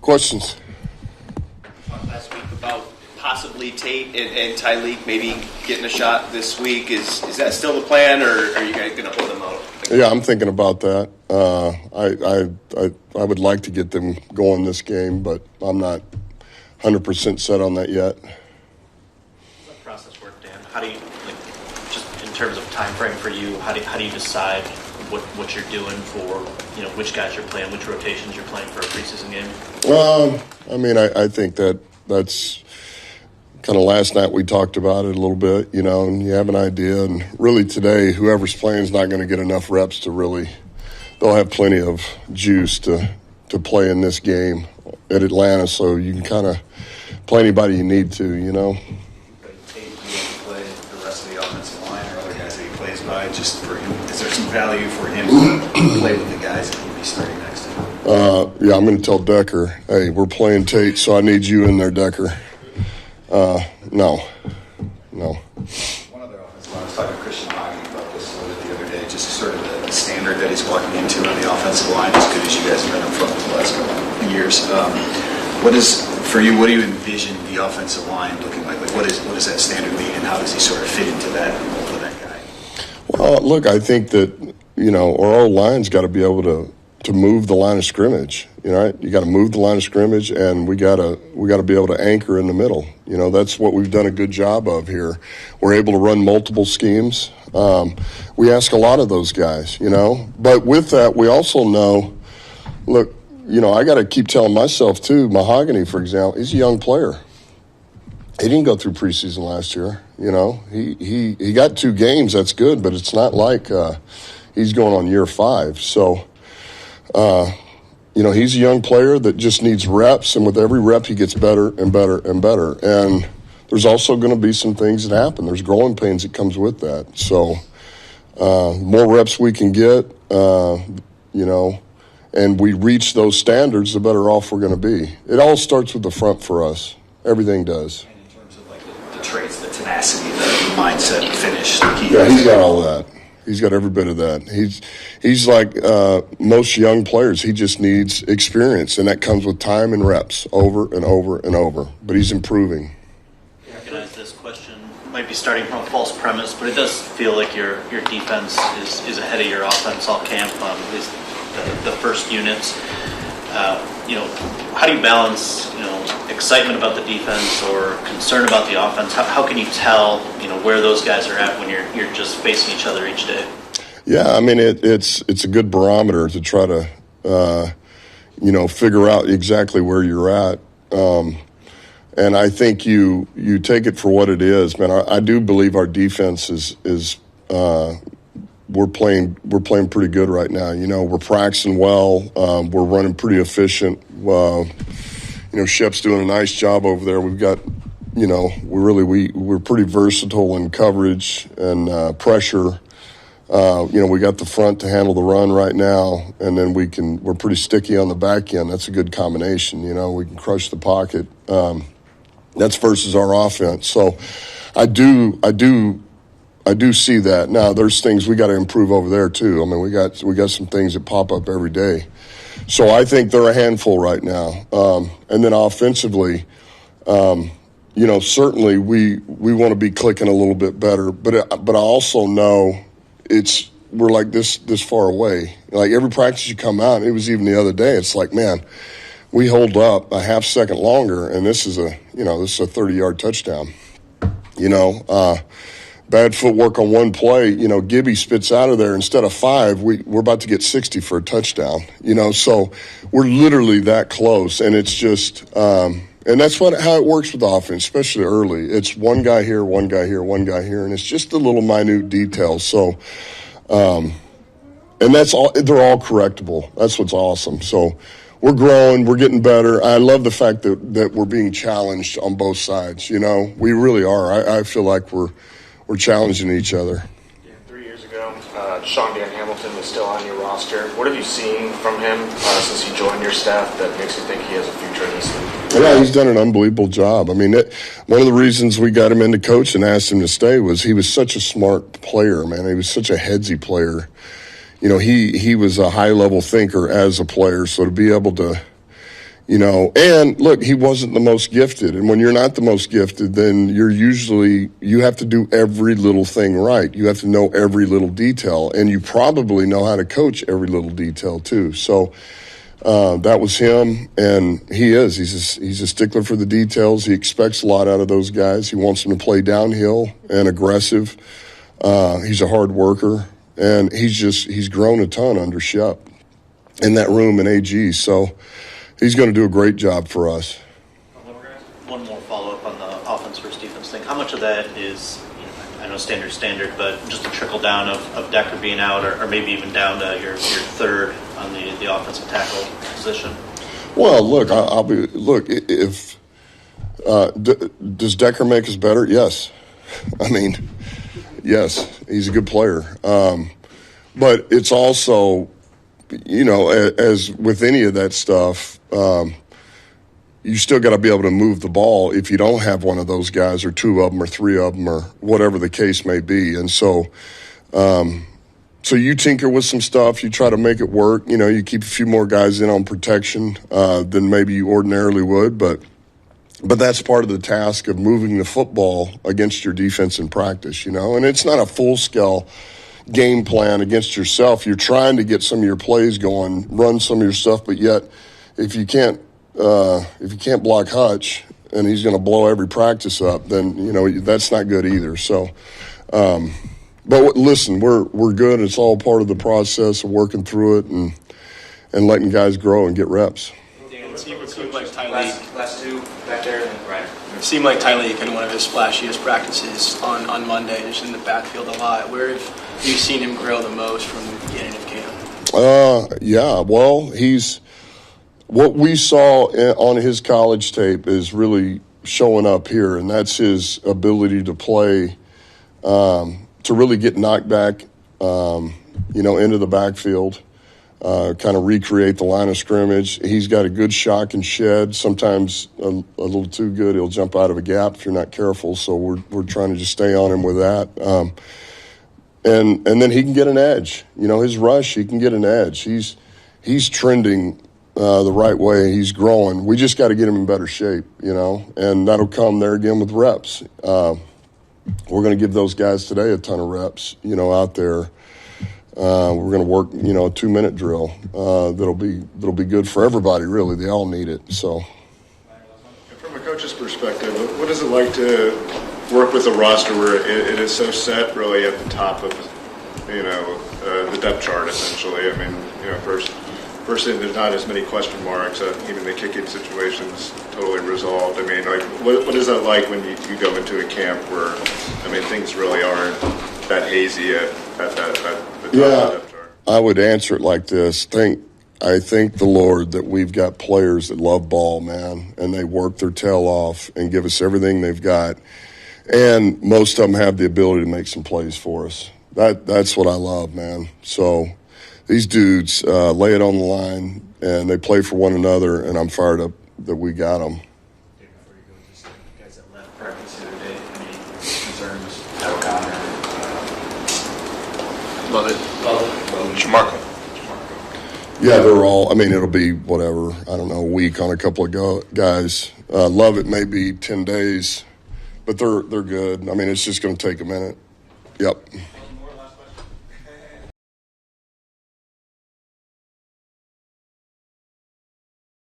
Questions? Last week about possibly Tate and Tyleek maybe getting a shot this week. Is that still the plan, or are you guys going to hold them out? Yeah, I'm thinking about that. I would like to get them going this game, but I'm not 100% set on that yet. How does that process work, Dan? How do you, just in terms of time frame for you, how do you decide what you're doing for, which guys you're playing, which rotations you're playing for a preseason game? I think that's kind of last night we talked about it a little bit, and you have an idea. And really today, whoever's playing is not going to get enough reps to really – they'll have plenty of juice to play in this game at Atlanta, so you can kind of play anybody you need to, Play the rest of the offensive line or other guys that he plays by just for him? Is there some value for him to play with the guys that he'll be starting next to him? Yeah, I'm going to tell Decker, hey, we're playing Tate, so I need you in there, Decker. No. One other offensive line, I was talking to Christian Hagen about this a little bit the other day, just sort of the standard that he's walking into on the offensive line, as good as you guys have been up front the last couple of years. For you, what do you envision the offensive line looking like? What does that standard mean, and how does he sort of fit into that role for that guy? Well, look, I think that, our old line's got to be able to move the line of scrimmage. Right? You got to move the line of scrimmage, and we got to be able to anchor in the middle. That's what we've done a good job of here. We're able to run multiple schemes. We ask a lot of those guys, But with that, we also know, look, I got to keep telling myself too. Mahogany, for example, he's a young player. He didn't go through preseason last year. He got 2 games. That's good, but it's not like he's going on year 5. So. He's a young player that just needs reps, and with every rep he gets better and better and better. And there's also going to be some things that happen. There's growing pains that comes with that. So more reps we can get, and we reach those standards, the better off we're going to be. It all starts with the front for us. Everything does. And in terms of the traits, the tenacity, the mindset, the finish. Yeah, he's got all that. He's got every bit of that. He's like most young players. He just needs experience, and that comes with time and reps over and over and over. But he's improving. I recognize this question might be starting from a false premise, but it does feel like your defense is ahead of your offense all camp, at least the first units. How do you balance, excitement about the defense or concern about the offense? How can you tell, where those guys are at when you're just facing each other each day? Yeah, it's a good barometer to try to, figure out exactly where you're at. And I think you take it for what it is, man. I do believe our defense is we're playing pretty good right now. We're practicing well. We're running pretty efficient. Shep's doing a nice job over there. We've got, we're pretty versatile in coverage and pressure. We got the front to handle the run right now, and then we're pretty sticky on the back end. That's a good combination. We can crush the pocket. That's versus our offense. So I do see that. Now there's things we got to improve over there too. We got some things that pop up every day. So I think they're a handful right now. And then offensively, certainly we want to be clicking a little bit better. But I also know we're like this far away. Like every practice you come out, it was even the other day. It's like, man, we hold up a half second longer, and this is a 30-yard touchdown. Bad footwork on one play, Gibby spits out of there. Instead of 5, we're about to get 60 for a touchdown, so we're literally that close. And it's just, and that's how it works with the offense, especially early. It's one guy here, one guy here, one guy here. And it's just the little minute details. So, and that's all, they're all correctable. That's what's awesome. So we're growing, we're getting better. I love the fact that we're being challenged on both sides. We really are. I feel like we're challenging each other. Yeah, 3 years ago, Sean Dan Hamilton was still on your roster. What have you seen from him since he joined your staff that makes you think he has a future in this league? Yeah, he's done an unbelievable job. One of the reasons we got him into coach and asked him to stay was he was such a smart player, man. He was such a headsy player. He was a high-level thinker as a player, so to be able to, And look, he wasn't the most gifted. And when you're not the most gifted, then you have to do every little thing right. You have to know every little detail. And you probably know how to coach every little detail too. So that was him, and he is. He's a stickler for the details. He expects a lot out of those guys. He wants them to play downhill and aggressive. He's a hard worker, and he's grown a ton under Shep in that room in AG. So he's going to do a great job for us. One more follow-up on the offense versus defense thing. How much of that is, I know standard, but just a trickle down of Decker being out, or maybe even down to your third on the offensive tackle position? Well, look, if does Decker make us better? Yes. I mean, yes, he's a good player. But it's also, as with any of that stuff, you still got to be able to move the ball if you don't have one of those guys or two of them or three of them or whatever the case may be. And so you tinker with some stuff. You try to make it work. You keep a few more guys in on protection than maybe you ordinarily would. But that's part of the task of moving the football against your defense in practice, And it's not a full-scale game plan against yourself. You're trying to get some of your plays going, run some of your stuff, but yet if you can't block Hutch and he's going to blow every practice up, then that's not good either. So, but listen, we're good. It's all part of the process of working through it and letting guys grow and get reps. It seemed like Tylee. Last two back there, right? It seemed like Tylee in one of his splashiest practices on Monday, just in the backfield a lot. Where have you seen him grow the most from the beginning of camp? Yeah. Well, what we saw on his college tape is really showing up here, and that's his ability to play, to really get knocked back, into the backfield, kind of recreate the line of scrimmage. He's got a good shock and shed, sometimes a little too good. He'll jump out of a gap if you're not careful, so we're trying to just stay on him with that. And then he can get an edge. His rush, he can get an edge. He's trending the right way. He's growing. We just got to get him in better shape, and that'll come there again with reps. We're going to give those guys today a ton of reps, out there. We're going to work, a 2-minute drill. That'll be good for everybody, really. They all need it. So, from a coach's perspective, what is it like to work with a roster where it is so set, really, at the top of, the depth chart, essentially? I mean, First thing, there's not as many question marks. Even the kicking situation's totally resolved. I mean, what is that like when you go into a camp where, things really aren't that hazy at the top of the depth chart? I would answer it like this. I thank the Lord that we've got players that love ball, man, and they work their tail off and give us everything they've got. And most of them have the ability to make some plays for us. That's what I love, man. So these dudes lay it on the line, and they play for one another, and I'm fired up that we got them. Before you go, just the guys that left practice the other day, any concerns? O'Connor. Love it. Shamarko. Yeah, they're all, it'll be whatever, a week on a couple of guys. Love it, maybe 10 days, but they're good. It's just going to take a minute. Yep.